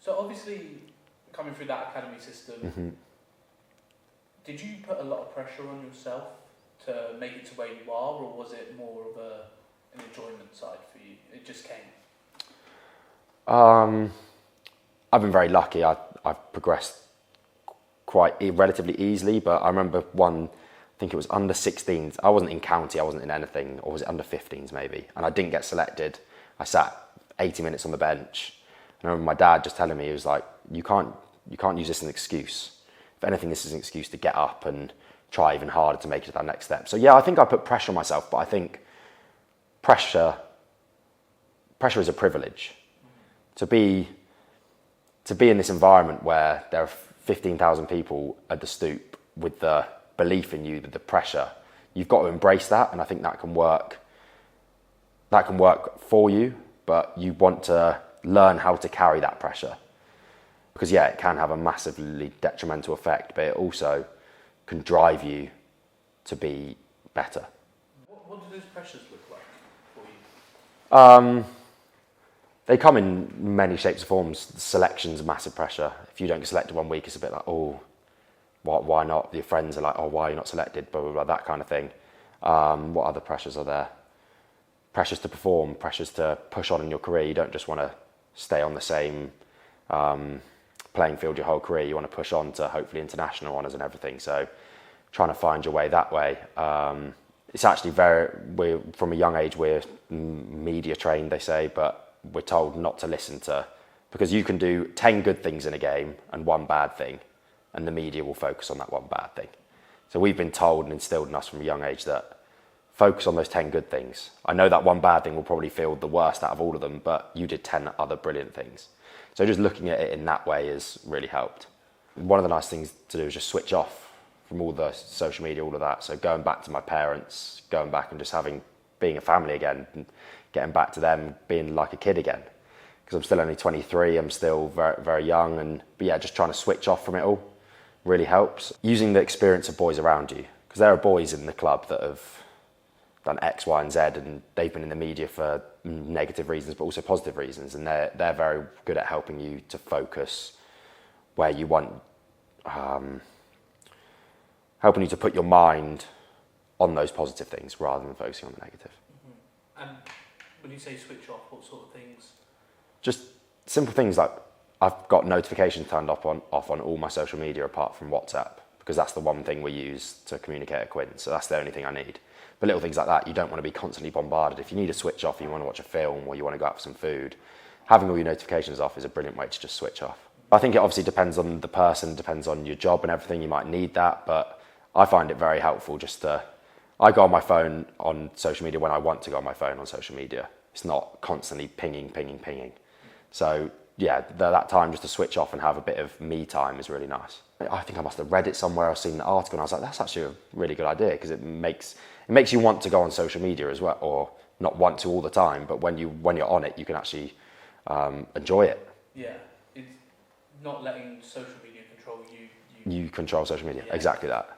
So obviously, coming through that academy system, did you put a lot of pressure on yourself to make it to where you are, or was it more of an enjoyment side for you? It just came? I've been very lucky. I've progressed quite relatively easily, but I remember I think it was under 16s. I wasn't in county, I wasn't in anything, or was it under 15s maybe? And I didn't get selected. I sat 80 minutes on the bench. And I remember my dad just telling me, he was like, you can't use this as an excuse. If anything, this is an excuse to get up and try even harder to make it to that next step. So yeah, I think I put pressure on myself, but I think pressure is a privilege. To be in this environment where there are 15,000 people at the stoop with the belief in you, the pressure, you've got to embrace that, and I think that can work for you, but you want to learn how to carry that pressure. Because yeah, it can have a massively detrimental effect, but it also can drive you to be better. What do those pressures look like for you? They come in many shapes and forms. Selection's massive pressure. If you don't get selected one week, it's a bit like, oh, why not? Your friends are like, oh, why are you not selected? Blah, blah, blah, that kind of thing. What other pressures are there? Pressures to perform, pressures to push on in your career. You don't just want to stay on the same playing field your whole career. You want to push on to hopefully international honours and everything. So trying to find your way that way. It's actually from a young age, we're media trained, they say, but we're told not to listen to, because you can do 10 good things in a game and one bad thing, and the media will focus on that one bad thing. So we've been told and instilled in us from a young age that focus on those 10 good things. I know that one bad thing will probably feel the worst out of all of them, but you did 10 other brilliant things. So just looking at it in that way has really helped. One of the nice things to do is just switch off from all the social media, all of that. So going back to my parents, going back and just being a family again, and getting back to them, being like a kid again. Because I'm still only 23, I'm still very, very young, but yeah, just trying to switch off from it all really helps. Using the experience of boys around you, because there are boys in the club that have done X, Y, and Z, and they've been in the media for negative reasons, but also positive reasons, and they're very good at helping you to focus where you want, helping you to put your mind on those positive things rather than focusing on the negative. And when you say switch off, what sort of things? Just simple things like I've got notifications turned off on all my social media apart from WhatsApp, because that's the one thing we use to communicate at Quinn, so that's the only thing I need. But little things like that, you don't want to be constantly bombarded. If you need a switch off, you want to watch a film or you want to go out for some food, having all your notifications off is a brilliant way to just switch off. I think it obviously depends on the person, depends on your job and everything, you might need that, but I find it very helpful I go on my phone on social media when I want to go on my phone on social media. It's not constantly pinging. So yeah, that time just to switch off and have a bit of me time is really nice. I think I must have read it somewhere, I've seen an article, and I was like, that's actually a really good idea, because it makes you want to go on social media as well, or not want to all the time, but when you're on it, you can actually enjoy it. Yeah, it's not letting social media control you. You control social media, yeah. Exactly that.